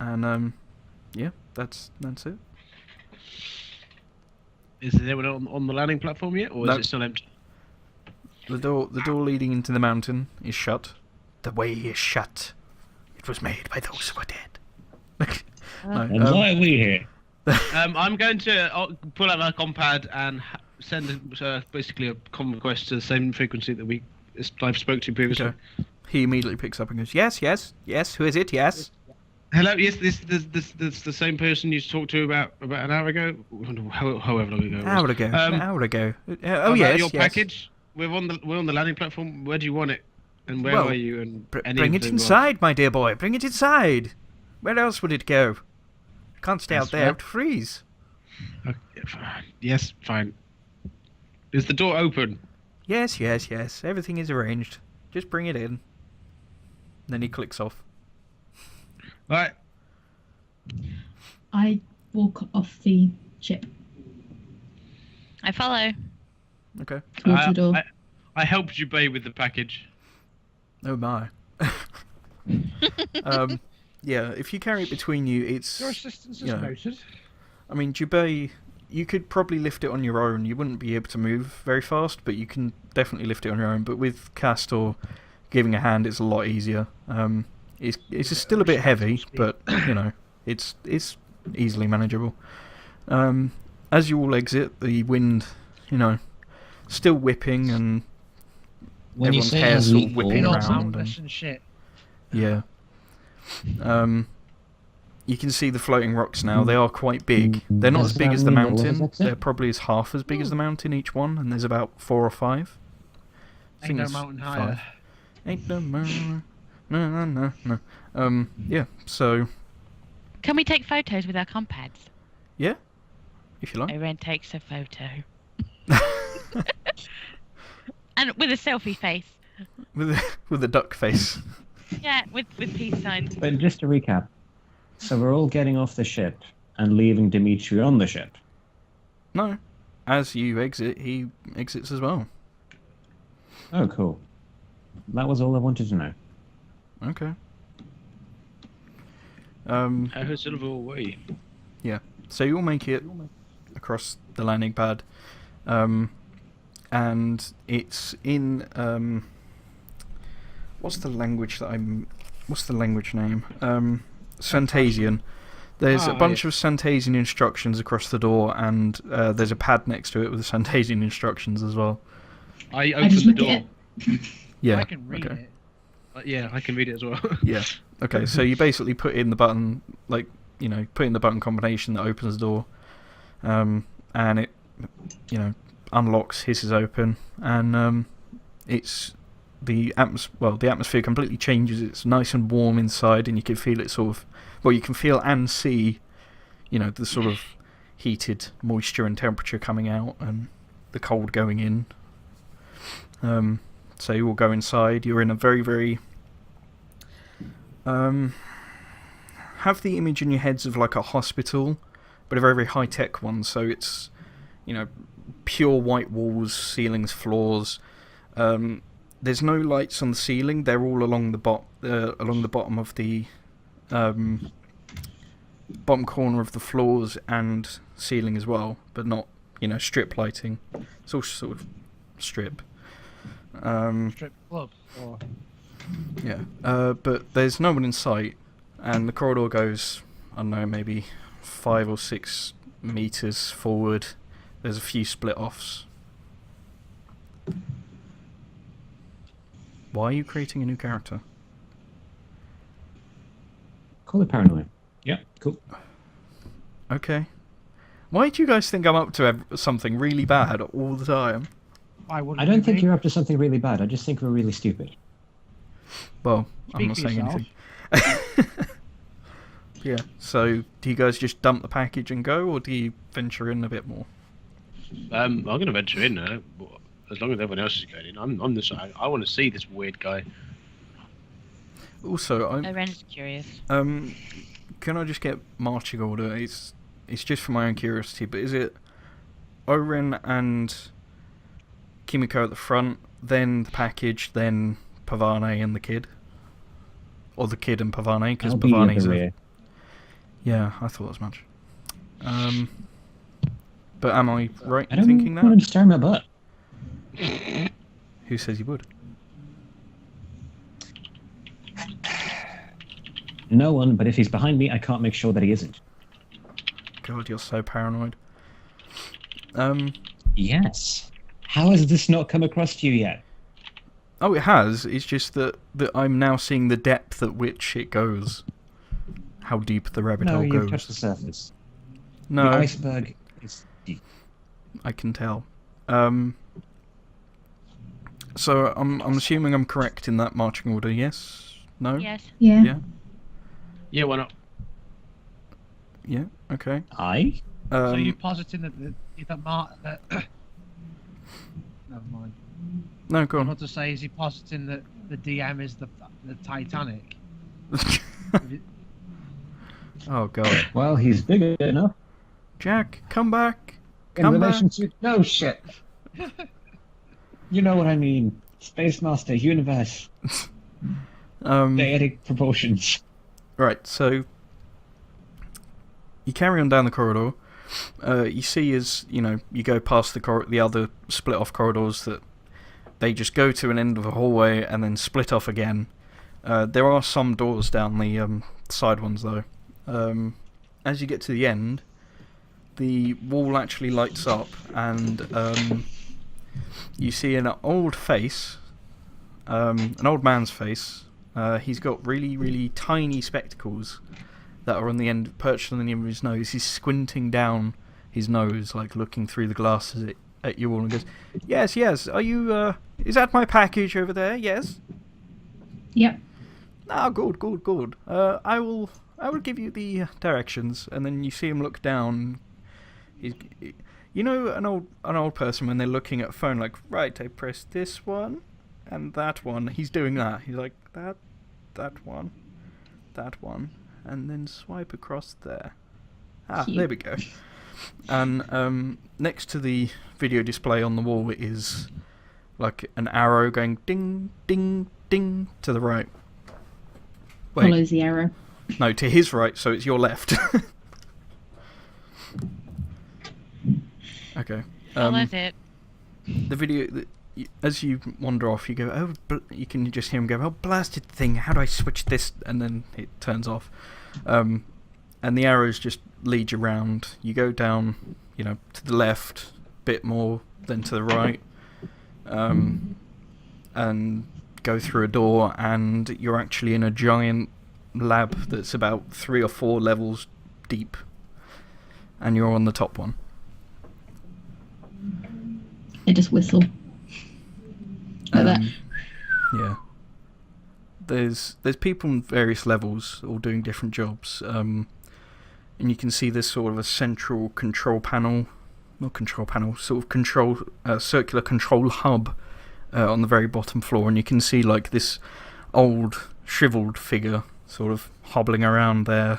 And yeah, that's it. Is there anyone on the landing platform yet, or is it still empty? The door leading into the mountain is shut. The way is shut. It was made by those who are dead. And why are we here? I'm going to pull out my compad and send basically a common request to the same frequency that I've spoke to previously. Okay. He immediately picks up and goes, yes, who is it, yes? Hello, yes, this the same person you talked to about an hour ago? However long ago it was. An hour ago. Oh, yes, your package? We're on the landing platform. Where do you want it? And where are you? And bring it inside, my dear boy. Bring it inside. Where else would it go? Can't stay out there. It would freeze. Okay, fine. Yes, fine. Is the door open? Yes. Everything is arranged. Just bring it in. Then he clicks off. Right. I walk off the ship. I follow. Okay. Towards the door. I helped you pay with the package. Oh my. Yeah, if you carry it between you, it's... Your assistance is noted. I mean, Jubei, you could probably lift it on your own. You wouldn't be able to move very fast, but you can definitely lift it on your own. But with Castor giving a hand, it's a lot easier. It's still a bit heavy, but, it's easily manageable. As you all exit, the wind, still whipping, and When everyone's hair sort of whipping around. And shit. Yeah. You can see the floating rocks now. They are quite big. They're not as big as the mountain. They're probably as half as big as the mountain, each one, and there's about 4 or 5. Ain't no mountain higher. Ain't no mountain. No. Yeah, so... Can we take photos with our compads? Yeah, if you like. Oren takes a photo. And with a selfie face. With a duck face. Yeah, with peace signs. But just to recap, so we're all getting off the ship and leaving Dimitri on the ship? No. As you exit, he exits as well. Oh, cool. That was all I wanted to know. Okay. How silver away? Yeah. So you'll make it across the landing pad. And it's in... What's the language name? Santasian. There's a bunch of Santasian instructions across the door, and there's a pad next to it with Santasian instructions as well. I open the door. Yeah. I can read it. Yeah, I can read it as well. Yeah. Okay, so you basically put in the button, put in the button combination that opens the door, and it, unlocks, hisses open, and it's... The atmosphere completely changes. It's nice and warm inside, and you can feel it you can feel and see, the sort of heated moisture and temperature coming out, and the cold going in. So you all go inside. You're in a very, very... have the image in your heads of like a hospital, but a very, very high-tech one. So it's, pure white walls, ceilings, floors. There's no lights on the ceiling. They're all along the bottom of the bottom corner of the floors and ceiling as well, but not strip lighting. It's all sort of strip. Strip club. Or... Yeah, but there's no one in sight, and the corridor goes, I don't know, maybe 5 or 6 meters forward. There's a few split offs. Why are you creating a new character? Call it paranoia. Yeah, cool. Okay. Why do you guys think I'm up to something really bad all the time? I don't think you're up to something really bad. I just think we're really stupid. Well, I'm not saying anything. Yeah, so do you guys just dump the package and go, or do you venture in a bit more? I'm going to venture in now. As long as everyone else is going in, I'm this. I want to see this weird guy. Also, Oren's curious. Can I just get marching order? It's just for my own curiosity, but is it Oren and Kimiko at the front, then the package, then Pavane and the kid? Or the kid and Pavane, because Pavane's Yeah, I thought as much. But am I right I in don't thinking want him that? to star my butt. Who says you would? No one, but if he's behind me, I can't make sure that he isn't. God, you're so paranoid. Yes. How has this not come across to you yet? Oh, it has. It's just that I'm now seeing the depth at which it goes. How deep the rabbit No, hole you've goes. touched the surface. No, The iceberg is deep. I can tell. So I'm assuming I'm correct in that marching order. Yes? No? Yes. Yeah. Yeah. Yeah, why not? Yeah. Okay. I? So you're Um, positing that never mind. no, go I on. want to say, is he positing that the DM is the Titanic? Oh God, Well, he's big enough. Jack, come back. In Come relation back. to... No, shit. You know what I mean. Space Master, universe, dietic proportions. Right. So you carry on down the corridor. You see as you go past the other split off corridors that they just go to an end of a hallway and then split off again. There are some doors down the side ones though. As you get to the end, the wall actually lights up and you see an old face, an old man's face. He's got really, really tiny spectacles that are on the end, perched on the end of his nose. He's squinting down his nose, like looking through the glasses at you all, and goes, "Yes, yes. Are you? Is that my package over there? Yes. Yep. Ah, good, good, good. I will give you the directions." And then you see him look down. You know, an old person when they're looking at a phone, like, right, I press this one and that one. He's doing that. He's like that one, and then swipe across there. Ah, Cute. there we go. And next to the video display on the wall is like an arrow going ding, ding, ding to the right. Wait, Follows the arrow. no, to his right, so it's your left. Okay. Follows it. The video, as you wander off, you go, you can just hear him go, "Oh, blasted thing, how do I switch this?" And then it turns off. And the arrows just lead you round. You go down, to the left, bit more, then to the right, and go through a door, and you're actually in a giant lab that's about 3 or 4 levels deep, and you're on the top one. I just whistle. Like that. Yeah. There's people in various levels, all doing different jobs, and you can see this sort of a central control panel, not control panel, sort of circular control hub on the very bottom floor, and you can see like this old shriveled figure sort of hobbling around there.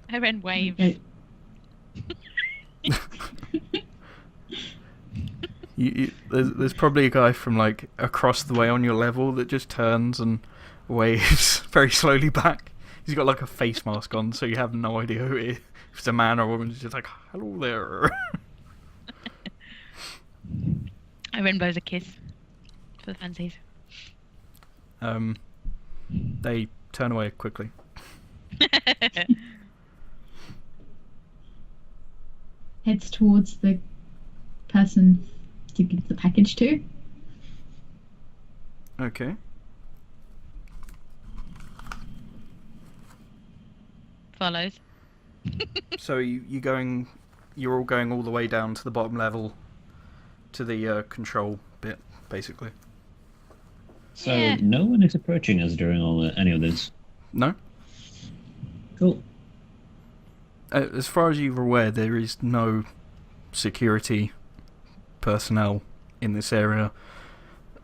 Her end waves. Okay. There's probably a guy from like across the way on your level that just turns and waves very slowly back. He's got like a face mask on, so you have no idea who it is. If it's a man or a woman, he's just like, "Hello there." I rainbows a kiss for the fancies. They turn away quickly. Heads towards the person to give the package to. Okay. Follows. So you're all going all the way down to the bottom level, to the control bit, basically. So Yeah. no one is approaching us during any of this. No? Cool. As far as you're aware, there is no security personnel in this area.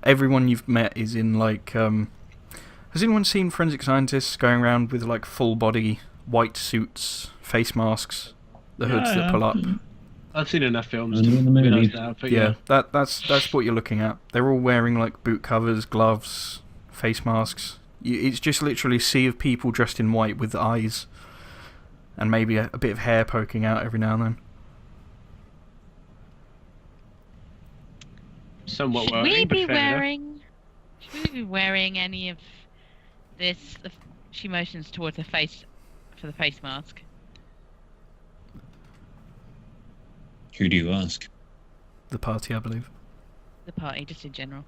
Everyone you've met is in like... has anyone seen forensic scientists going around with like full body white suits, face masks, the hoods that pull up? I've seen enough films Only to in the movies. realise that. But Yeah, that's what you're looking at. They're all wearing like boot covers, gloves, face masks. It's just literally a sea of people dressed in white with eyes. And maybe a bit of hair poking out every now and then. Somewhat Should worrying, we but be fair enough. wearing? Should we be wearing any of this? She motions towards her face for the face mask. Who do you ask? The party, I believe. The party, just in general.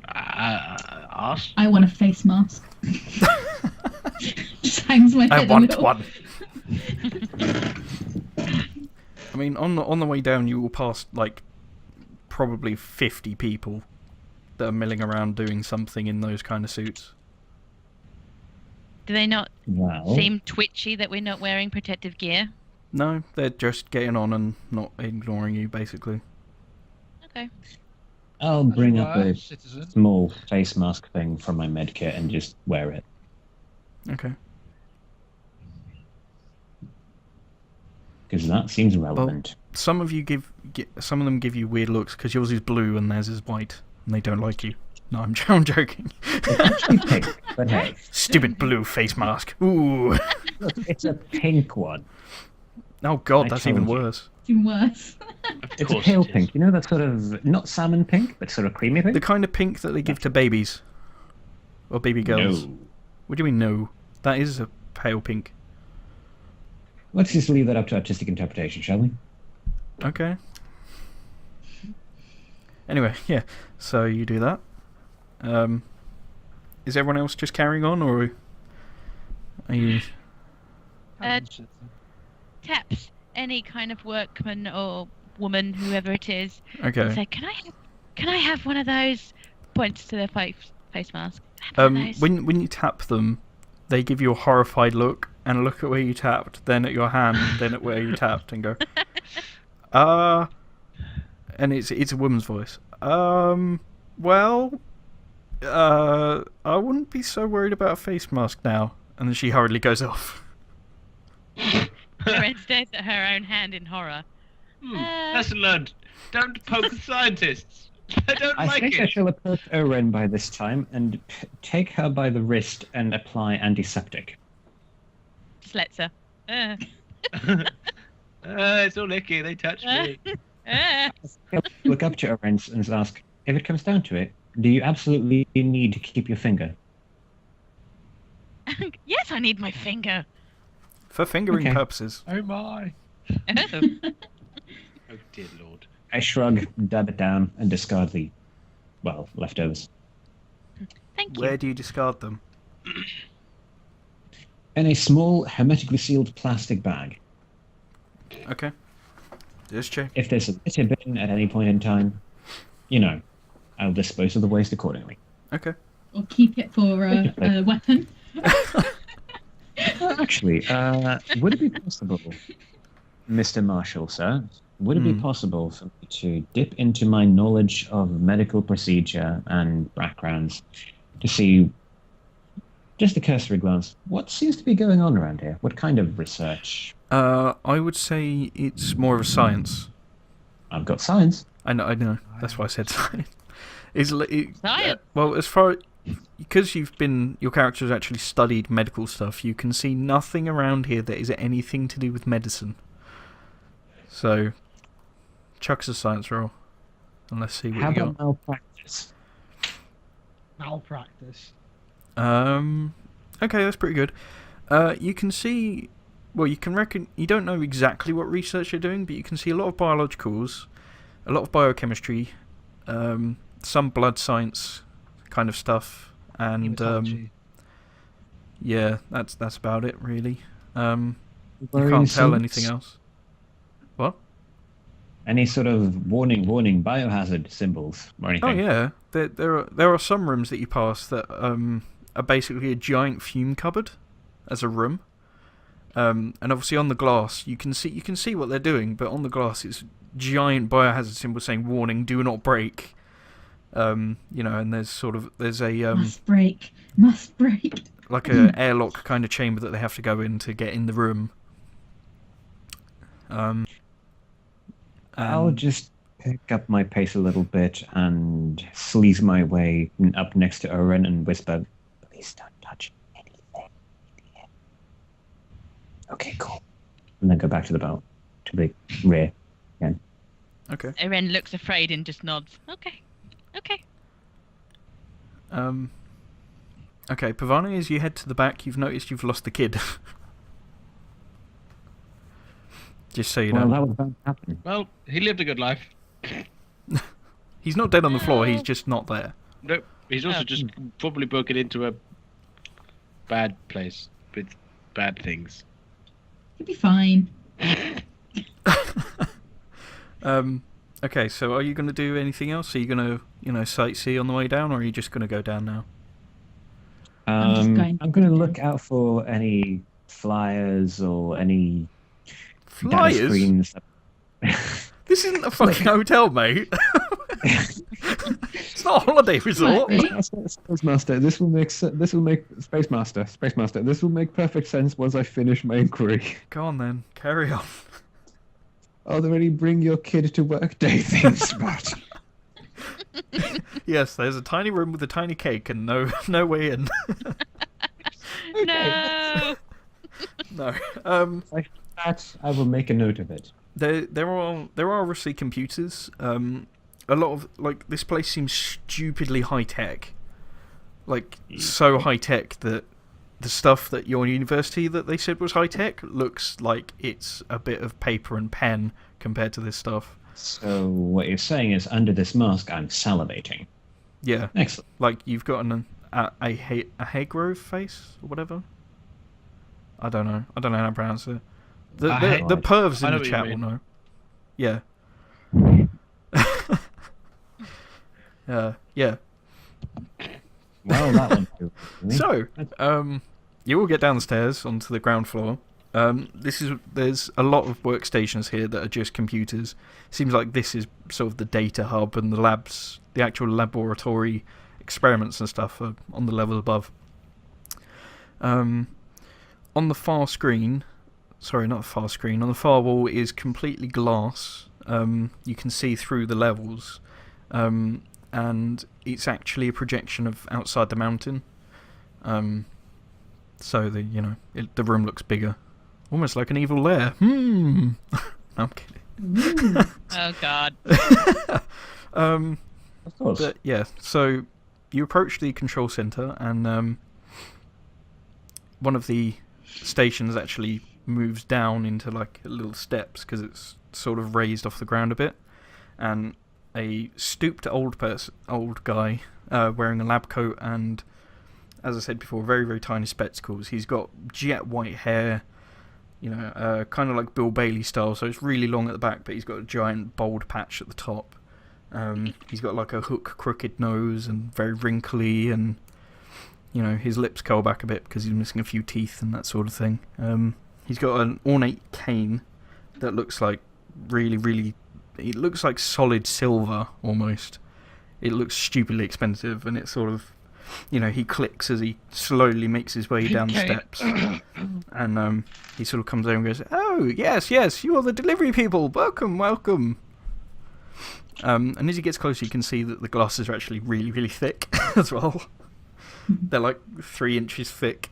Ask. I want a face mask. Just hangs my head I a want little. one. I mean, on the way down, you will pass like probably 50 people that are milling around doing something in those kind of suits. Do they not Well, seem twitchy that we're not wearing protective gear? No, they're just getting on and not ignoring you, basically. Okay. I'll bring up a citizen. small face mask thing from my med kit and just wear it. Okay. Because that seems relevant. Some of them give you weird looks because yours is blue and theirs is white, and they don't like you. No, I'm joking. It's actually pink, but hey. Stupid blue face mask. Ooh. Look, it's a pink one. Oh god, I that's even told you. worse. It's even worse. Of It's a course pale it is. pink. You know that sort of, not salmon pink, but sort of creamy pink? The kind of pink that they give to babies. Or baby girls. No. What do you mean, no? That is a pale pink. Let's just leave that up to artistic interpretation, shall we? Okay. Anyway, yeah. So you do that. Is everyone else just carrying on, or are you? Taps any kind of workman or woman, whoever it is, and Okay. say, "Can I have one of those?" Points to their face mask. Have one of those. When you tap them, they give you a horrified look and look at where you tapped, then at your hand, then at where you tapped, and go, and it's a woman's voice. Well, I wouldn't be so worried about a face mask now. And then she hurriedly goes off. Loren stares at her own hand in horror. Lesson learned. Don't poke the scientists. I don't I like think it. I shall approach Oren by this time and take her by the wrist and apply antiseptic. Just lets her. It's all icky. They touched me. He'll look up to Oren and ask, if it comes down to it, do you absolutely need to keep your finger? Yes, I need my finger. For fingering Okay. purposes. Oh my. Oh. Oh dear lord. I shrug, dab it down, and discard the, well, leftovers. Thank you. Where do you discard them? In a small, hermetically sealed plastic bag. Okay. Just check. If there's a litter bin at any point in time, you know, I'll dispose of the waste accordingly. Okay. Or keep it for a weapon. Actually, would it be possible, Mr. Marshal, sir, would it be possible for me to dip into my knowledge of medical procedure and backgrounds to see, just a cursory glance, what seems to be going on around here? What kind of research? I would say it's more of a science. I've got science. I know. That's why I said science. Science? Well, because your character has actually studied medical stuff, you can see nothing around here that is anything to do with medicine. So, chucks a science roll. And let's see what How you about malpractice? Malpractice. got. Okay, that's pretty good. You can see... Well, you can reckon... You don't know exactly what research you're doing, but you can see a lot of biologicals, a lot of biochemistry, some blood science kind of stuff, and Hematology. yeah, that's about it really. You Worrying can't tell symbols? anything else. What? Any sort of warning, biohazard symbols or anything? Oh yeah, there are some rooms that you pass that are basically a giant fume cupboard as a room, and obviously on the glass you can see what they're doing, but on the glass it's giant biohazard symbol saying "Warning: Do not break." And there's a Must break. Must break. like a airlock kind of chamber that they have to go in to get in the room. I'll just pick up my pace a little bit and sleaze my way up next to Oren and whisper, "Please don't touch anything." Okay, cool. And then go back to the rear again. Okay. Eren looks afraid and just nods. Okay. Okay, Pavani, as you head to the back, you've noticed you've lost the kid. Just so you know. Well, that was bound to happen. Well, he lived a good life. He's not dead on the floor, he's just not there. Nope. He's also Oh. just probably broken into a bad place with bad things. You'll be fine. Okay, so are you going to do anything else? Are you going to, sightsee on the way down, or are you just going to go down now? I'm just going I'm going to look out for any flyers or any data Flyers? screens. This isn't a fucking hotel, mate. It's not a holiday resort. Space Master, this will make Space Master. This will make perfect sense once I finish my inquiry. Go on then, carry on. Are there any bring your kid to work day things, Matt? Yes, there's a tiny room with a tiny cake and no way in. No. No. That I will make a note of it. There are obviously computers. A lot of this place seems stupidly high tech. So high tech that the stuff that your university that they said was high tech looks like it's a bit of paper and pen compared to this stuff. So what you're saying is, under this mask, I'm salivating. Yeah. Excellent. Like you've got a hair grove face or whatever. I don't know how to pronounce it. The pervs I in know the what you chat will mean. know. Yeah. Yeah. Well, that one too. So, you all get down the stairs onto the ground floor. There's a lot of workstations here that are just computers. Seems like this is sort of the data hub, and the actual laboratory experiments and stuff are on the level above. On the far screen, sorry, not the far screen, on the far wall is completely glass. You can see through the levels. And it's actually a projection of outside the mountain. So the room looks bigger. Almost like an evil lair. No, I'm kidding. Oh God. Of course. But yeah, so you approach the control center, and one of the stations actually moves down into little steps because it's sort of raised off the ground a bit, and a stooped old guy wearing a lab coat and, as I said before, very, very tiny spectacles. He's got jet white hair, kind of like Bill Bailey style, so it's really long at the back, but he's got a giant bald patch at the top. He's got a hook crooked nose and very wrinkly, and his lips curl back a bit because he's missing a few teeth and that sort of thing. He's got an ornate cane that looks like really, it looks like solid silver almost. It looks stupidly expensive, and it's sort of, he clicks as he slowly makes his way down the steps. And he sort of comes over and goes, "Oh, yes, you are the delivery people. Welcome." And as he gets closer, you can see that the glasses are actually really, really thick as well. They're 3 inches thick.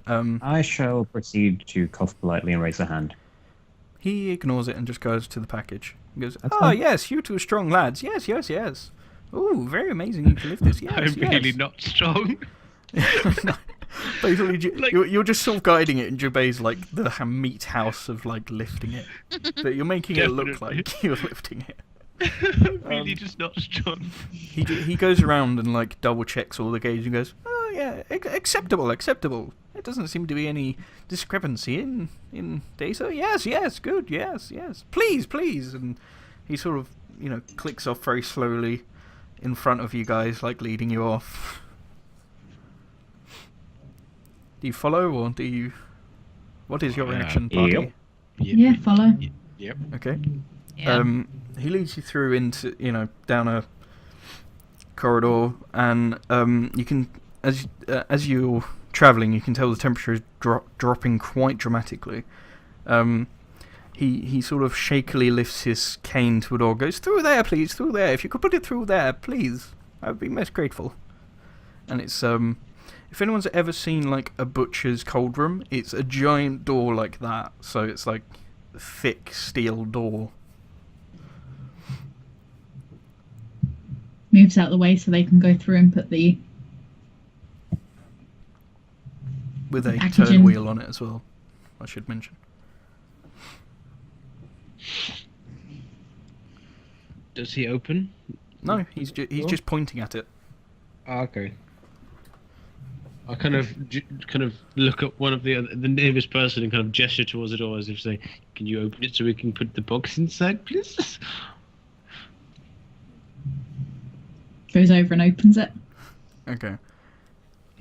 I shall proceed to cough politely and raise a hand. He ignores it and just goes to the package. He goes, That's "Oh, fine. yes, you two strong lads. Yes. Oh, very amazing you can lift this. Yes, I'm really not strong. No. Basically, you're just sort of guiding it, and Jabei's the meat house of lifting it. But you're making it look Definitely. like you're lifting it. I'm really just not strong. He goes around and double checks all the gauges and goes, "Oh yeah, acceptable. There doesn't seem to be any discrepancy in data. Yes, good, yes. Please." And he sort of, clicks off very slowly in front of you guys, leading you off. Do you follow, or do you... What is your reaction, party? Yep. Yeah, follow. Yep. Okay. Yeah. He leads you through into, down a corridor, and you can, as you're travelling, you can tell the temperature is dropping quite dramatically. he sort of shakily lifts his cane to a door, goes, "Through there, please, through there. If you could put it through there, please. I would be most grateful." And it's, if anyone's ever seen, like, a butcher's cold room, it's a giant door like that. So it's, like, a thick steel door. Moves out the way so they can go through and put the With a package turn in. wheel on it as well, I should mention. Does he open? No, he's just pointing at it. Okay. I kind of look at one of the nearest person and kind of gesture towards the door as if saying, "Can you open it so we can put the box inside, please?" Goes over and opens it. Okay.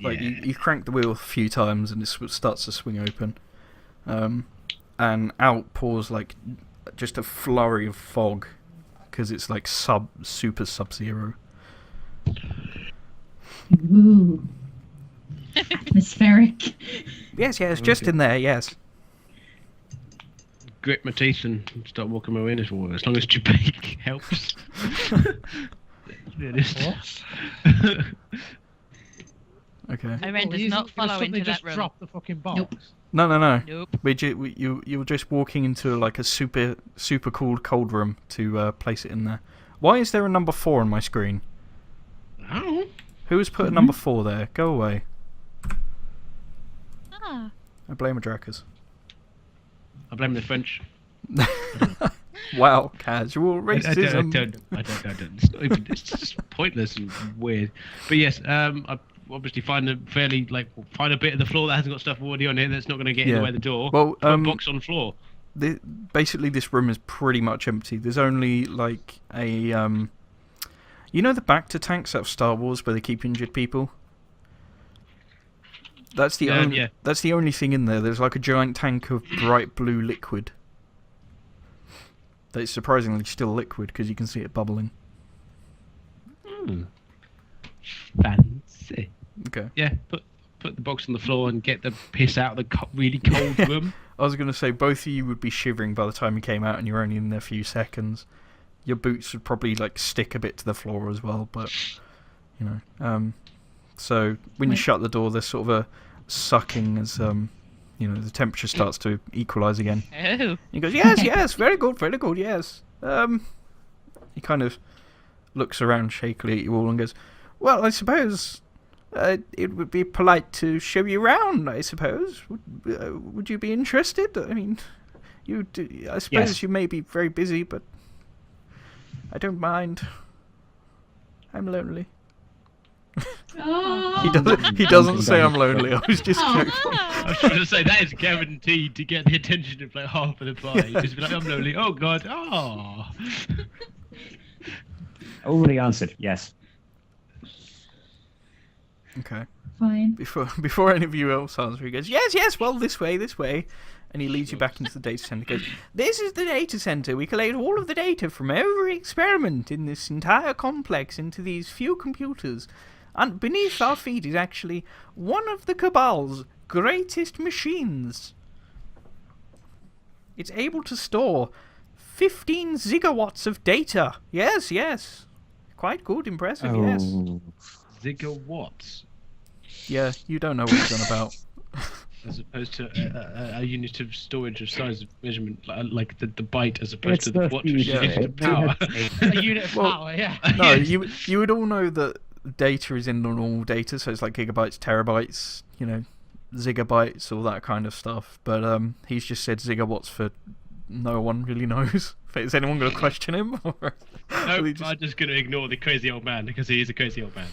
Like, you crank the wheel a few times and it starts to swing open. And out pours, like, just a flurry of fog. Because it's, like, super sub-zero. Ooh. Atmospheric. Yes, just in there, yes. Grit my teeth and start walking my way in this water. As long as Jabake helps. Let's be honest. Okay. Iren does not follow into that room. Drop the fucking box. Nope. No. Nope. You're just walking into, like, a super cooled cold room to place it in there. Why is there a number 4 on my screen? Oh. Who has put a number 4 there? Go away. Ah. I blame Adrakas. I blame the French. Wow, casual racism. I don't. It's just pointless and weird. But yes, I obviously find a bit of the floor that hasn't got stuff already on it that's not going to get in the way of the door. Well, put a box on the floor. Basically, this room is pretty much empty. There's only, like, a you know the Bacta tanks out of Star Wars where they keep injured people? That's the only thing in there. There's, like, a giant tank of bright blue liquid. That's surprisingly still liquid because you can see it bubbling. Fancy. Okay. Yeah, put the box on the floor and get the piss out of the really cold room. I was going to say, both of you would be shivering by the time you came out and you're only in there a few seconds. Your boots would probably, like, stick a bit to the floor as well, but, you know. So, when you shut the door, there's sort of a sucking as, you know, the temperature starts to equalise again. Oh. He goes, yes, very good, yes. He kind of looks around shakily at you all and goes, well, I suppose it would be polite to show you around, I suppose. Would you be interested? I mean, I suppose you may be very busy, but I don't mind. I'm lonely. Oh. He doesn't say I'm lonely. I was just joking. I was trying to say that is guaranteed to get the attention of like half of the party. Just be like, I'm lonely. Oh God. Oh. Already answered. Yes. Okay. Fine. Before any of you else answer, he goes, yes, well, this way. And he leads you back into the data center. He goes, this is the data center. We collate all of the data from every experiment in this entire complex into these few computers. And beneath our feet is actually one of the Cabal's greatest machines. It's able to store 15 gigawatts of data. Yes. Quite good, impressive, yes. Gigawatts. Yeah, you don't know what he's on about. As opposed to a unit of storage of size of measurement, like the byte, as opposed to the watt, which is a unit of power. A unit of power, yeah. No, you would all know that data is in normal data, so it's like gigabytes, terabytes, you know, zigabytes, all that kind of stuff. But he's just said gigawatts for no one really knows. Is anyone going to question him? Nope, I'm just going to ignore the crazy old man because he is a crazy old man.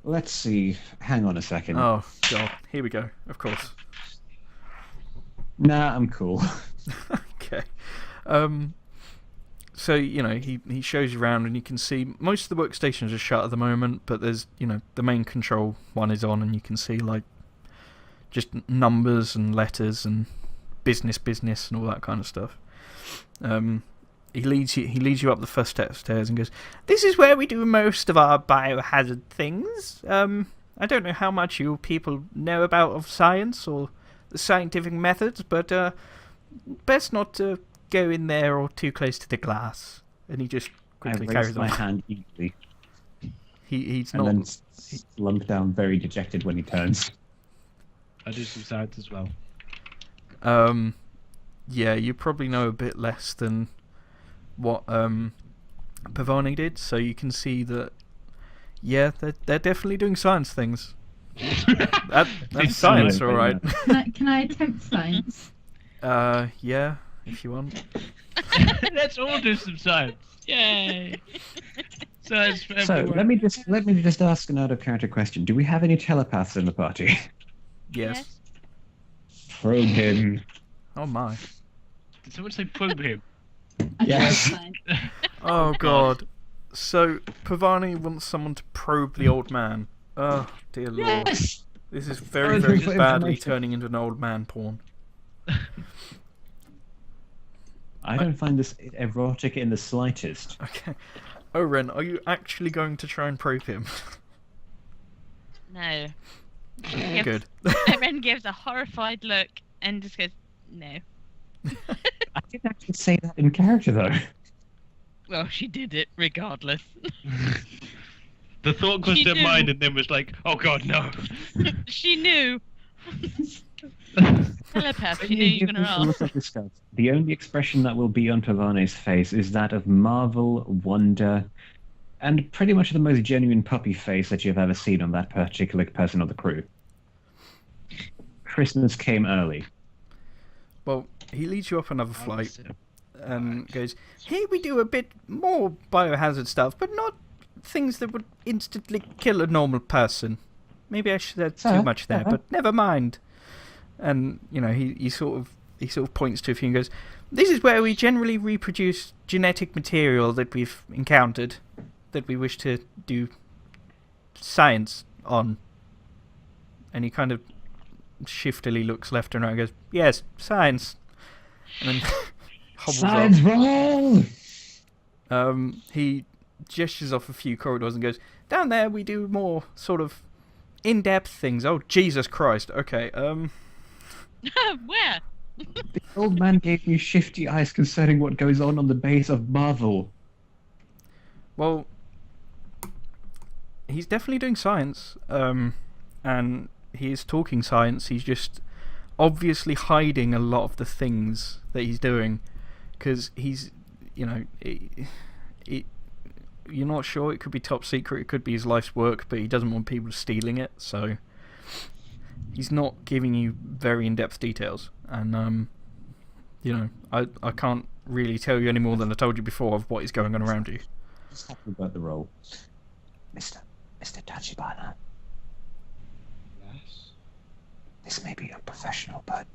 Let's see. Hang on a second. Oh, God. Here we go. Of course. Nah, I'm cool. Okay. So, you know, he shows you around and you can see most of the workstations are shut at the moment, but there's, you know, the main control one is on and you can see, like, just numbers and letters and business and all that kind of stuff. He leads you up the first set of stairs and goes, this is where we do most of our biohazard things. I don't know how much you people know about of science or the scientific methods, but best not to go in there or too close to the glass. And he just quickly I carries raised my on. hand eagerly, He's and not. then slump down very dejected when he turns. I do some science as well. Yeah, you probably know a bit less than what Pavani did, so you can see that. Yeah, they're definitely doing science things. That's science, all right. Can I attempt science? Yeah, if you want. Let's all do some science. Yay! Science for So everyone. let me just ask an out of character question. Do we have any telepaths in the party? Yes. Probe him. Oh my. Did someone say probe him? I Yes. tried science. Oh god. So Pavani wants someone to probe the old man. Oh dear lord. Yes. This is I very, was very looking for badly information. turning into an old man porn. I don't find this erotic in the slightest. Okay. Oren, are you actually going to try and probe him? No. Good. Ren gives a horrified look and just goes, no. I didn't actually say that in character though. Well, she did it regardless. The thought crossed She her knew. mind and then was like, oh god, no. She knew. Telepath, she knew you were going to Look ask. at this guy. The only expression that will be on Pavane's face is that of marvel, wonder, and pretty much the most genuine puppy face that you've ever seen on that particular person of the crew. Christmas came early. Well, he leads you up another flight and goes, here we do a bit more biohazard stuff, but not things that would instantly kill a normal person. Maybe I said too Sir, much there, sir. but never mind. And, you know, he sort of points to a few and goes, this is where we generally reproduce genetic material that we've encountered, that we wish to do science on. And he kind of shiftily looks left and right and goes, yes, science. And then hobbles Science off. roll! He gestures off a few corridors and goes, down there we do more sort of in-depth things. Oh, Jesus Christ. Okay, Where? The old man gave me shifty eyes concerning what goes on the base of Marvel. well, he's definitely doing science, and he is talking science. He's just obviously hiding a lot of the things that he's doing, because he's, you know, you're not sure. It could be top secret, it could be his life's work, but he doesn't want people stealing it, so he's not giving you very in-depth details. And, you know, I can't really tell you any more than I told you before of what is going on around you. Just happy about the role. Mr. Tachibana, Yes. this may be unprofessional, but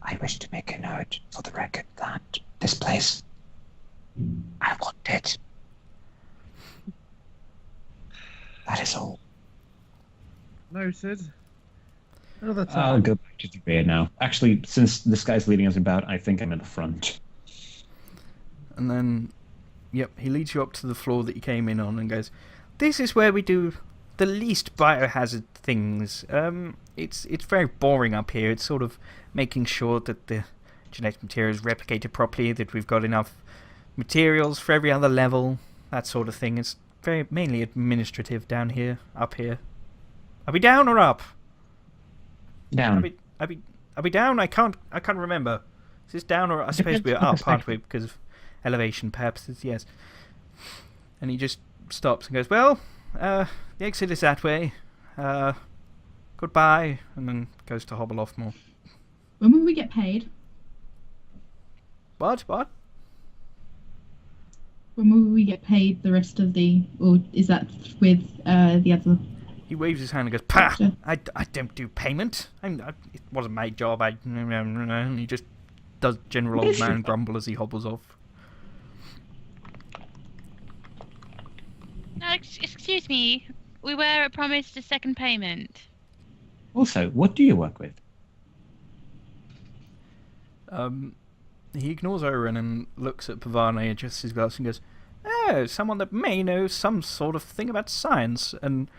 I wish to make a note for the record that this place, I want it. That is all. Noted. Another I'll time. go back to the rear now. Actually, since this guy's leading us about, I think I'm in the front. And then, yep, he leads you up to the floor that you came in on and goes, this is where we do the least biohazard things. It's very boring up here. It's sort of making sure that the genetic material is replicated properly, that we've got enough materials for every other level, that sort of thing. It's very mainly administrative down here, up here. Are we down or up? Down. Are we down? I can't remember. Is this down or I suppose we're up, aren't we? Because of elevation purposes, yes. And he just stops and goes, well, the exit is that way. Goodbye. And then goes to hobble off more. When will we get paid? What? When will we get paid the rest of the... Or is that with the other... He waves his hand and goes, pah! Gotcha. I don't do payment. It wasn't my job. And he just does general old man grumble as he hobbles off. No, excuse me. We were promised a second payment. Also, what do you work with? He ignores Oren and looks at Pavane, adjusts his glass and goes, oh, someone that may know some sort of thing about science. And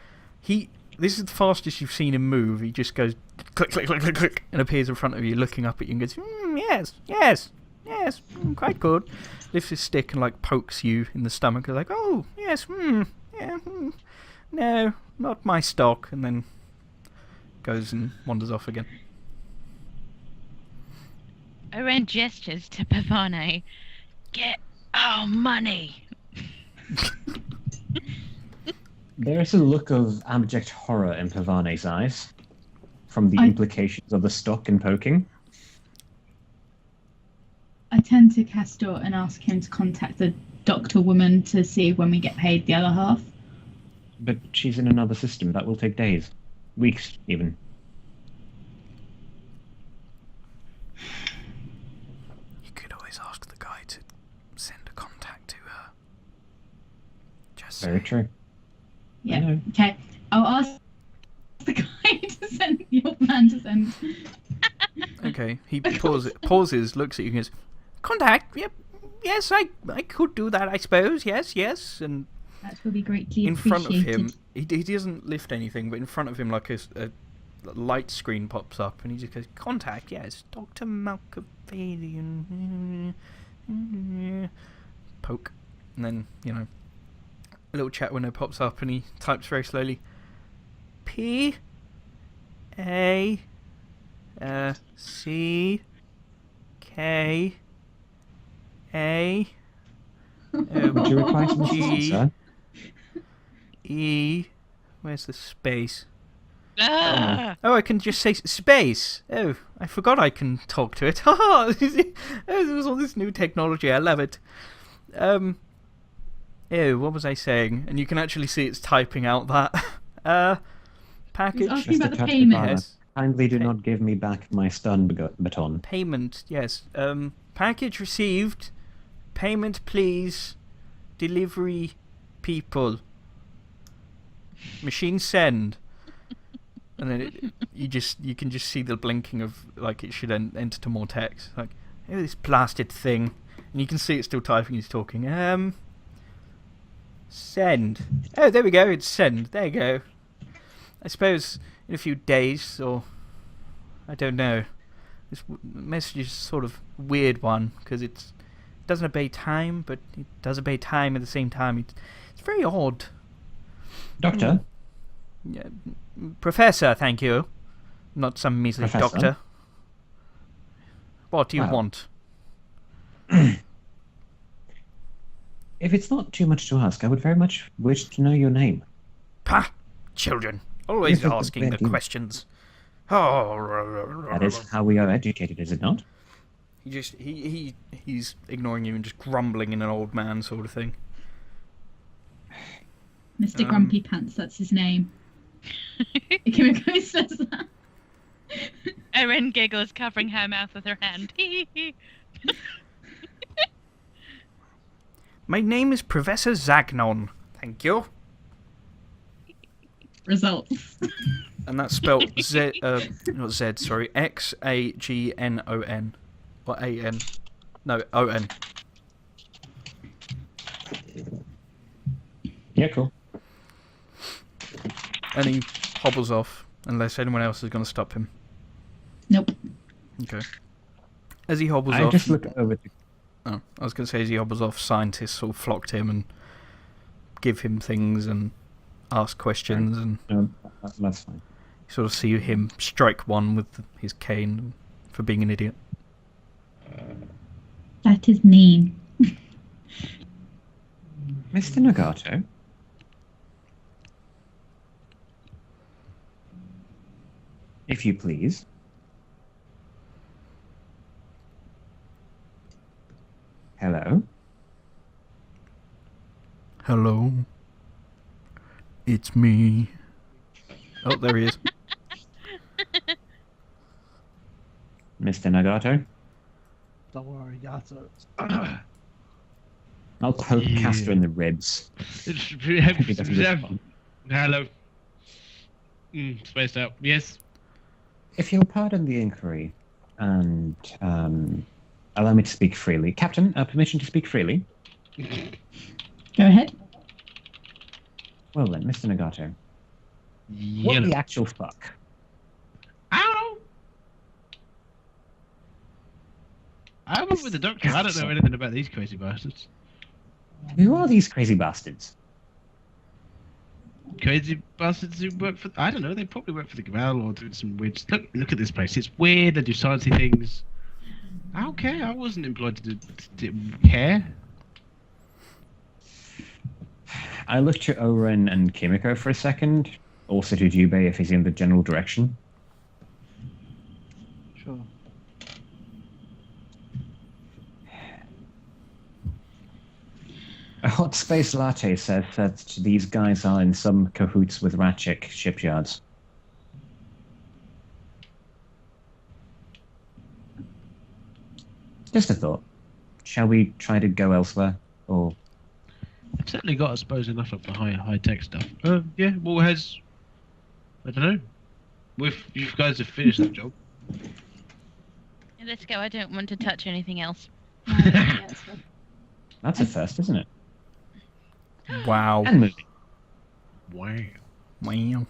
this is the fastest you've seen him move. He just goes click, click, click, click, click, and appears in front of you, looking up at you and goes, yes, quite good. Lifts his stick and like pokes you in the stomach. Like, oh yes, yeah, no, not my stock, and then goes and wanders off again. Oren gestures to Pavane. Get our money. There is a look of abject horror in Pavane's eyes from the implications of the stock and poking. I turn to Castor and ask him to contact the doctor woman to see when we get paid the other half. But she's in another system. That will take days. Weeks, even. You could always ask the guy to send a contact to her. Just Very say. true. Yeah. I know. Okay. I'll ask the guy to send the old man to send. Okay, he pauses, looks at you and goes, contact? Yep. Yes, I could do that, I suppose. Yes. And That will be greatly in front of him, appreciated. he doesn't lift anything, but in front of him, like a light screen pops up, and he just goes, contact, yes, Dr. Malkavalian. Poke. And then, a little chat window pops up, and he types very slowly, P A C K A Would you require some assistance, sir? E. Where's the space? Ah! Oh, I can just say space. Oh, I forgot I can talk to it. Haha! There's all this new technology. I love it. What was I saying? And you can actually see it's typing out that. Package. He's asking about Mr. the payment. Catabana, Yes. kindly do not give me back my stun baton. Payment, yes. Package received. Payment, please. Delivery people. Machine send. And then you can just see the blinking of like it should enter to more text. Like, oh, this blasted thing. And you can see it's still typing. He's talking. Send. Oh, there we go. It's send. There you go. I suppose in a few days, or I don't know. This message is sort of a weird one because it doesn't obey time, but it does obey time at the same time. It's very odd. Doctor? Yeah, Professor, thank you. Not some measly Professor? doctor. What do you Well. want? If it's not too much to ask, I would very much wish to know your name. Pah! Children. Always Yes, asking the thank you. questions. Oh, That is how we are educated, is it not? He's ignoring you and just grumbling in an old man sort of thing. Mr. Grumpy Pants, that's his name. Kimiko says that. Oren giggles, covering her mouth with her hand. My name is Professor Zagnon. Thank you. Results. And that's spelled not Z, sorry, Xagnon. Or A-N. No, O-N. Yeah, cool. And he hobbles off, unless anyone else is going to stop him. Nope. Okay. As he hobbles I off... just look over to... Oh, I was going to say, as he hobbles off, scientists all flock to him and give him things and ask questions, and No, that's fine. you sort of see him strike one with his cane for being an idiot. That is mean. Mr. Nagato? If you please. Hello? Hello. It's me. Oh, there he is. Mr. Nagato? Don't worry, got it. I'll poke Yeah. Castor in the ribs. He doesn't respond. Hello. Spaced out. Yes. If you'll pardon the inquiry, and allow me to speak freely. Captain, permission to speak freely? Go ahead. Well then, Mr. Nagato. What Yellow. the actual fuck? Ow! I went with the doctor. I don't know anything about these crazy bastards. Who are these crazy bastards? Crazy bastards who work for... I don't know, they probably work for the Gravel or doing some weird... Look at this place. It's weird, they do sciencey things. I don't care, I wasn't employed to care. I looked to Oren and Kimiko for a second. Also to Jubei if he's in the general direction. Sure. A hot space latte says that these guys are in some cahoots with Ratchik shipyards. Just a thought. Shall we try to go elsewhere? Or I've certainly got, I suppose, enough of the high-tech stuff. Yeah, well, has... I don't know. If you guys have finished that job. Yeah, let's go. I don't want to touch anything else. Yeah, that's good. that's a first, isn't it? Wow. And moving. Wow. Wow.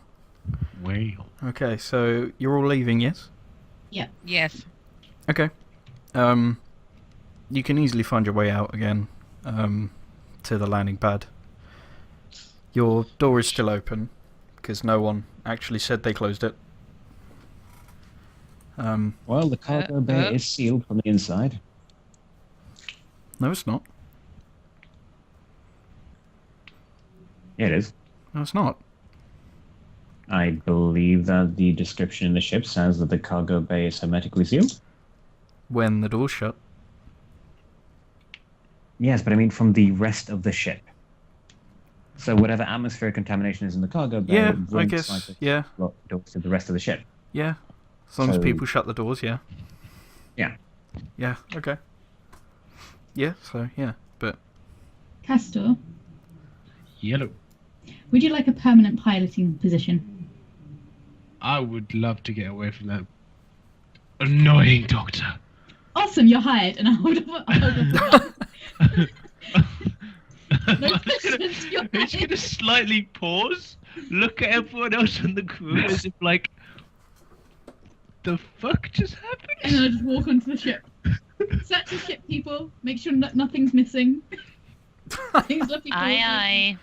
Wow. Okay, so you're all leaving, yes? Yes. Okay. You can easily find your way out again to the landing pad. Your door is still open because no one actually said they closed it. Well, the cargo bay is sealed from the inside. No, it's not. Yeah, it is. No, it's not. I believe that the description in the ship says that the cargo bay is hermetically sealed. When the door's shut. Yes, but I mean from the rest of the ship. So whatever atmospheric contamination is in the cargo bay, Yeah, it I won't guess. like Yeah, lock the doors to the rest of the ship. yeah. As long as So- people shut the doors, yeah. Yeah. Yeah, okay. Yeah, so, yeah. But, Castor, Yellow. would you like a permanent piloting position? I would love to get away from that annoying doctor. Awesome, you're hired, and I'll hold up. No questions, you're He's hired. gonna slightly pause, look at everyone else on the crew as if like, the fuck just And happened? I'll just walk onto the ship. Search the ship, people. Make sure nothing's missing. Things looking Aye,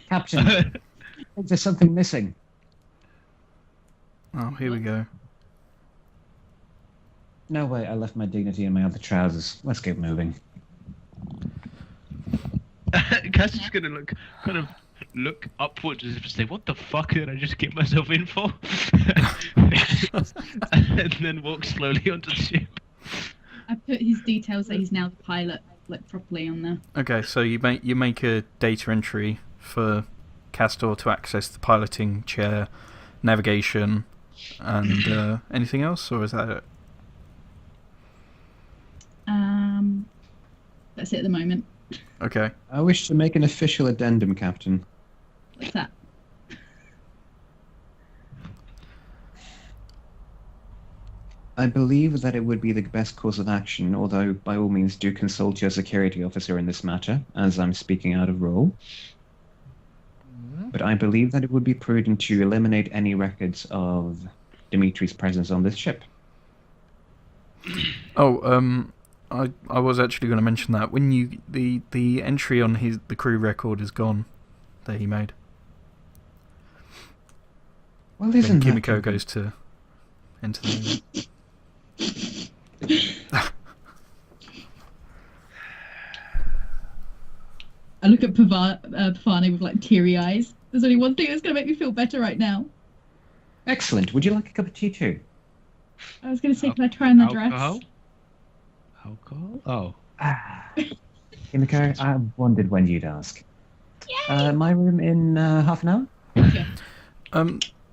Captain, I think there's something missing. oh, here we go. No way, I left my dignity in my other trousers. Let's get moving. Cass is gonna look upwards as if to say, "What the fuck did I just get myself in for?" and then walk slowly onto the ship. I put his details that he's now the pilot, like properly on there. Okay, so you make a data entry for Castor to access the piloting chair, navigation, and anything else, or is that it? That's it at the moment. Okay. I wish to make an official addendum, Captain. What's that? I believe that it would be the best course of action, although by all means do consult your security officer in this matter, as I'm speaking out of role. But I believe that it would be prudent to eliminate any records of Dimitri's presence on this ship. Oh, I was actually going to mention that when the entry on the crew record is gone that he made. Well, Then isn't that... Kimiko goes to enter the I look at Pavani with like teary eyes. There's only one thing that's going to make me feel better right now. Excellent. Would you like a cup of tea too? I was going to say, can I try on the dress? Alcohol? Oh. Kimiko, I wondered when you'd ask. My room in half an hour? Okay.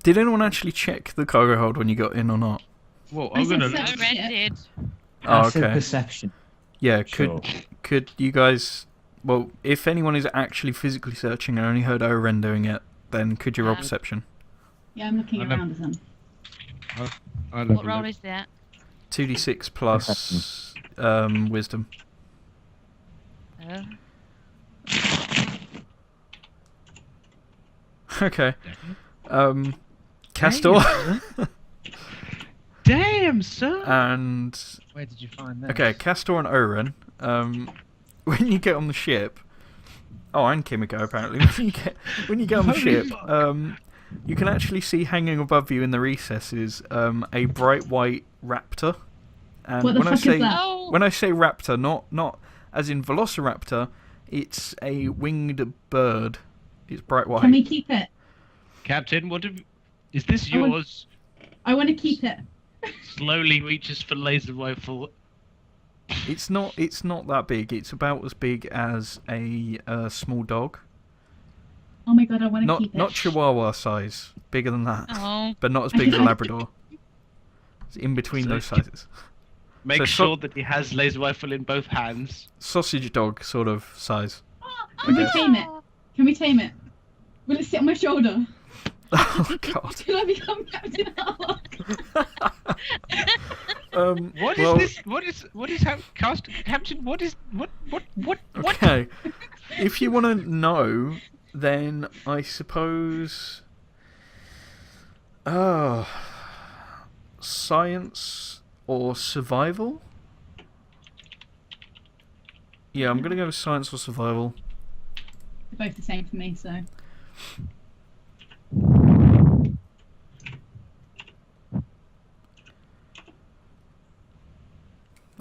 Did anyone actually check the cargo hold when you got in or not? Well, I I'm said gonna. so. I read it. Oh, Passive okay. perception. Yeah, Sure. could you guys... Well, if anyone is actually physically searching and only heard Oren doing it, then could you roll perception? Yeah, I'm looking I know. around as them. What role is that? 2d6 plus wisdom. Oh. Okay. Castor? Damn! am, sir. And Where did you find that? okay, Castor and Oren. When you get on the ship, and Kimiko apparently. When you get on the Holy ship, fuck. you can actually see hanging above you in the recesses a bright white raptor. And What the when fuck is that? Oh, when I say raptor, not as in Velociraptor, it's a winged bird. It's bright white. Can we keep it? Captain, is this I want- yours? I want to keep it. Slowly reaches for laser rifle. It's not that big. It's about as big as a small dog. Oh my god, I want to keep it. Not Chihuahua size, bigger than that, oh. but not as big as a Labrador. It's in between So- those sizes. Make So- sure that he has laser rifle in both hands. Sausage dog sort of size. Can we guess. tame it? Can we tame it? Will it sit on my shoulder? Oh God. Can I become Captain Harlock? What is well, this? What is Captain? What? Okay. If you want to know, then I suppose. Science or survival? Yeah, I'm gonna go with science or survival. They're both the same for me, so.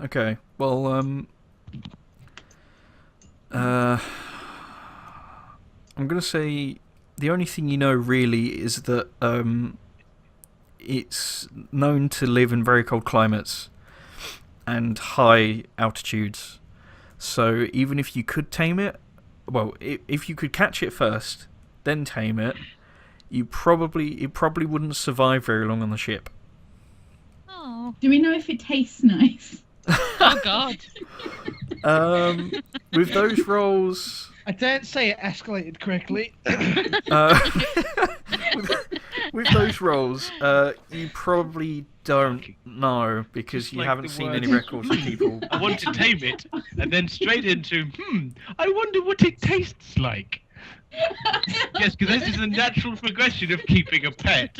Okay. Well, I'm gonna say the only thing you know really is that it's known to live in very cold climates and high altitudes. So even if you could tame it, well, if you could catch it first, then tame it, it probably wouldn't survive very long on the ship. Oh. Do we know if it tastes nice? Oh God. With those rolls, I don't say it escalated quickly. with those rolls, you probably don't know because Just you like haven't the seen word. any records of people. I want to tame it, and then straight into I wonder what it tastes like. Yes, because this is the natural progression of keeping a pet.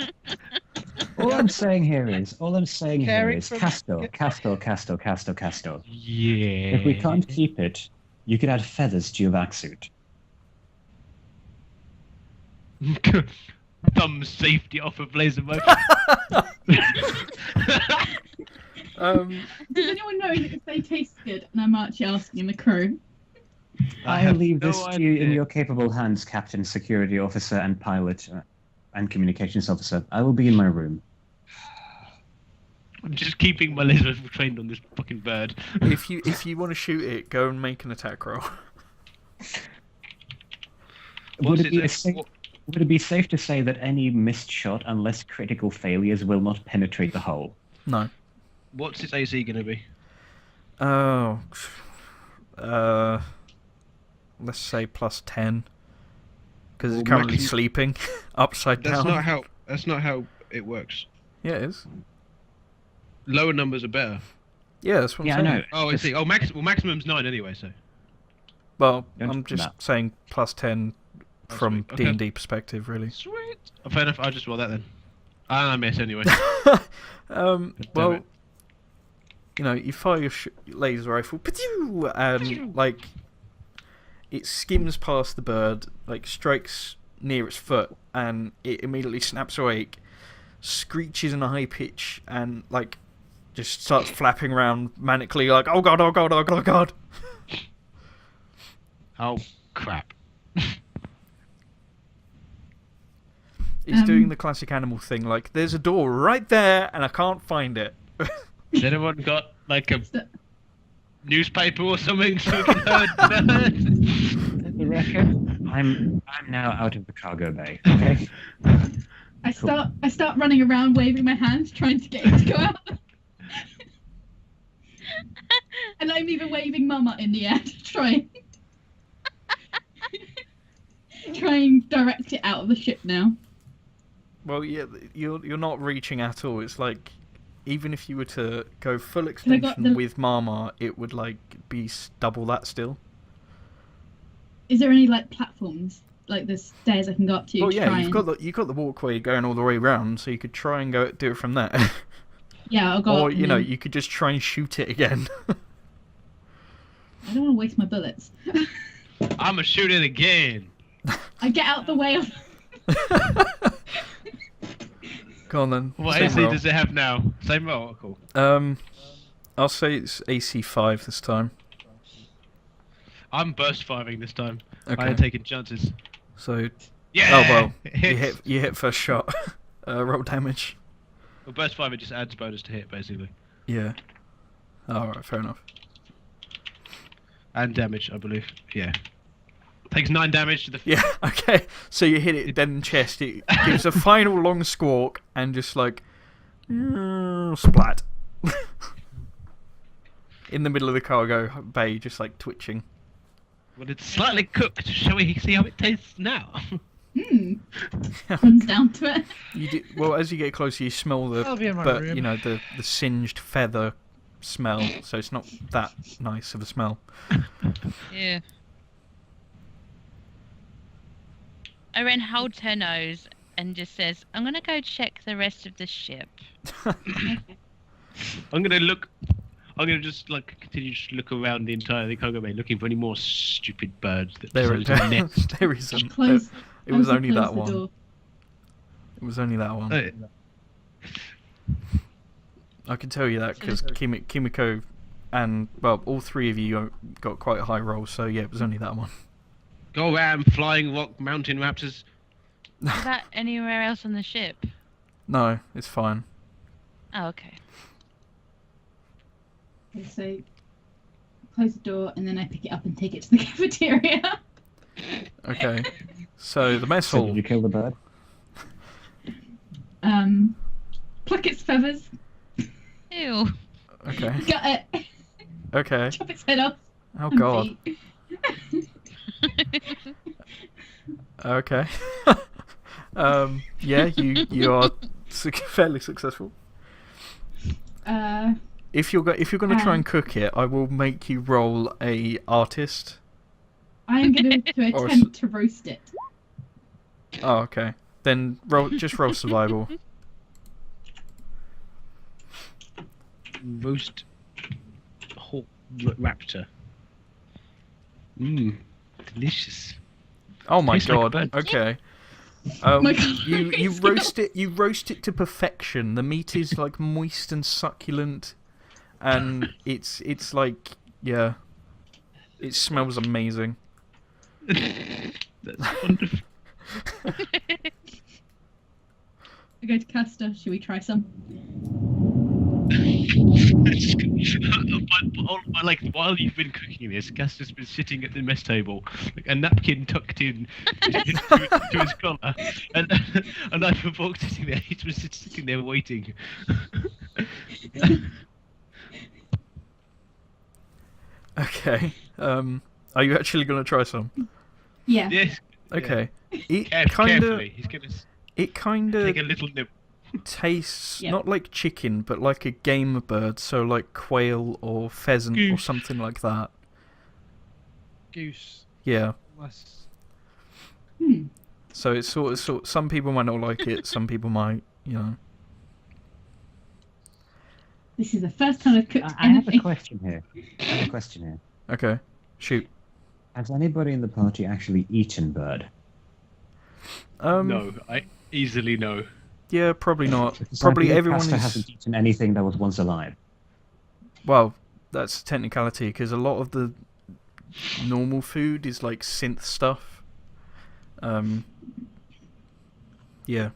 All I'm saying here is Caring for- Castor. Yeah. If we can't keep it, you could add feathers to your vac suit. Thumb safety off of laser rifle. Does anyone know if they taste good? And I'm actually asking the crew. I have leave no this to you in idea. your capable hands, Captain, Security Officer, and Pilot, and Communications Officer. I will be in my room. I'm just keeping my laser rifle trained on this fucking bird. If you want to shoot it, go and make an attack roll. Would it be safe to say that any missed shot, unless critical failures, will not penetrate the hull? No. What's its AC going to be? Oh. Let's say +10. Because it's Well, currently maximum- sleeping, upside down. That's not how it works. Yeah, it is. Lower numbers are better. Yeah, that's what Yeah, I I'm saying. know. Oh, I see. Oh, maximum's 9 anyway. So. Well, Don't I'm do just that. saying +10 Oh, from sweet. Okay. D&D perspective, really. Sweet. Oh, fair enough. I'll just roll that then. I miss anyway. Well, it. you know, you fire your laser rifle, and Pew! like it skims past the bird, like strikes near its foot, and it immediately snaps awake, screeches in a high pitch, and like just starts flapping around manically, like oh god, oh god, oh god, oh god. Oh crap. It's doing the classic animal thing, like there's a door right there, and I can't find it. Has anyone got like a So- newspaper or something so we can herd birds? You reckon? I'm now out of the cargo bay. Okay. I start running around waving my hands, trying to get him to go out. And I'm even waving Mama in the air to try and direct it out of the ship now. Well, yeah, you're not reaching at all. It's like, even if you were to go full I got extension the- with Mama, it would like be double that still. Is there any like platforms, like the stairs I can go up to? Oh to yeah, try you've got the walkway going all the way around, so you could try and do it from there. Yeah, I'll go Or, up and you know, then- you could just try and shoot it again. I don't want to waste my bullets. I'ma shoot it again. I get out the way of. Go on then. What same AC roll. does it have now? Same roll. Cool. I'll say it's AC 5 this time. I'm burst firing this time. Okay. I ain't taking chances. So, Yeah. oh well, Hits. you hit first shot. Roll damage. Well, burst firing just adds bonus to hit, basically, Yeah. Alright, fair enough. and damage, I believe. Yeah. Takes 9 damage to the. Yeah, okay. So you hit it dead in the chest. It gives a final long squawk and just like splat. In the middle of the cargo bay, just like twitching. Well, it's slightly cooked. Shall we see how it tastes now? Runs down to it. You do, well, as you get closer, you smell I'll be in my the room. you know the singed feather smell. So it's not that nice of a smell. Yeah. Irene holds her nose and just says, "I'm gonna go check the rest of the ship." I'm gonna just like continue to look around the cargo bay, looking for any more stupid birds that There, decided to nest. there isn't. Close. It was close only that the one. door. It was only that one. I can tell you that because Kimiko and, well, all three of you got quite high rolls, so yeah, it was only that one. Go around flying rock mountain raptors. Is that anywhere else on the ship? No, it's fine. Oh, okay. Okay, so close the door and then I pick it up and take it to the cafeteria. Okay. So the mess So hall. did you kill the bird? Pluck its feathers, Ew. Okay. gut it, Okay. chop its head off. Oh and god. feet. Okay. Yeah, you are fairly successful. If you're going to try and cook it, I will make you roll a artist. I am going to Or attempt to roast it. Oh, okay. Then just roll survival. Roast raptor. Mmm, delicious. Oh my Tastes like a god. bird. Okay. My God, You it's roast it. You roast it to perfection. The meat is like moist and succulent, and it's like, yeah, it smells amazing. That's wonderful. I go to Castor. Should we try some? Like while you've been cooking this, Gas has been sitting at the mess table, like a napkin tucked in to his collar, and I've been walked sitting there. He's been sitting there waiting. Okay. Are you actually gonna try some? Yeah. Yes. Okay. It Carefully. He's gonna kind take a of little nib. tastes Yep. not like chicken, but like a game bird. So like quail or pheasant or Goose. something like that. Goose. Yeah. Must. So it's sort of some people might not like it, some people might, you know. This is the first time I've cooked I have a anything. question here. Okay. Shoot. Has anybody in the party actually eaten bird? No, I easily know. Yeah, probably not. Because I Probably believe everyone Castor is. hasn't eaten anything that was once alive. Well, that's a technicality because a lot of the normal food is like synth stuff. Yeah.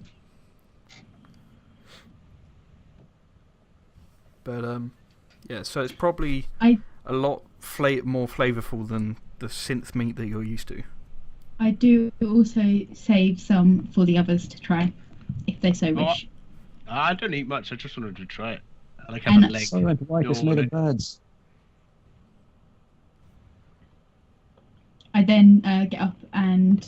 But yeah. So it's probably a lot more flavorful than the synth meat that you're used to. I do also save some for the others to try, if they so wish. I don't eat much. I just wanted to try it. I like And having a that's- leg. Silent White is made of birds. I then get up and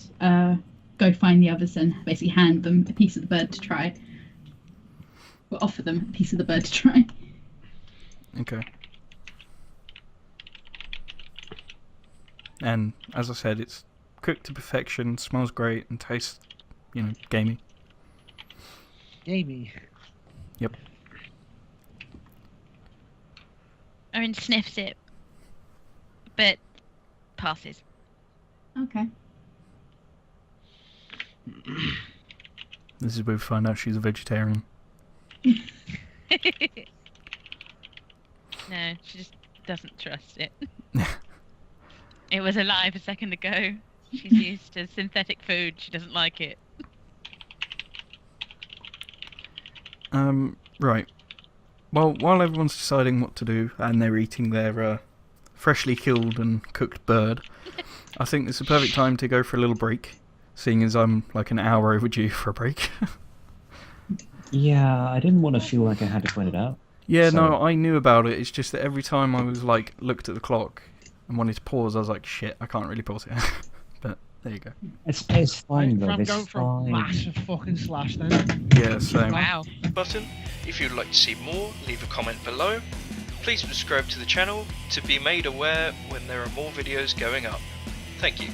go find the others and basically hand them a piece of the bird to try. Or offer them a piece of the bird to try. Okay. And as I said, it's cooked to perfection, smells great, and tastes, you know, gamey. Gamey. Owen sniffs it, but passes. Okay. This is where we find out she's a vegetarian. No, she just doesn't trust it. It was alive a second ago. She's used to synthetic food. She doesn't like it. Right. Well, while everyone's deciding what to do and they're eating their freshly killed and cooked bird, I think it's the perfect time to go for a little break, seeing as I'm like an hour overdue for a break. Yeah, I didn't want to feel like I had to point it out. Yeah, So- no, I knew about it. It's just that every time I was like looked at the clock and wanted to pause, I was like, shit, I can't really pause it. But there you go. It's I'm fine, though. It's going for a fine. massive fucking slash then. Yeah, same. Wow. Button. If you'd like to see more, leave a comment below. Please subscribe to the channel to be made aware when there are more videos going up. Thank you.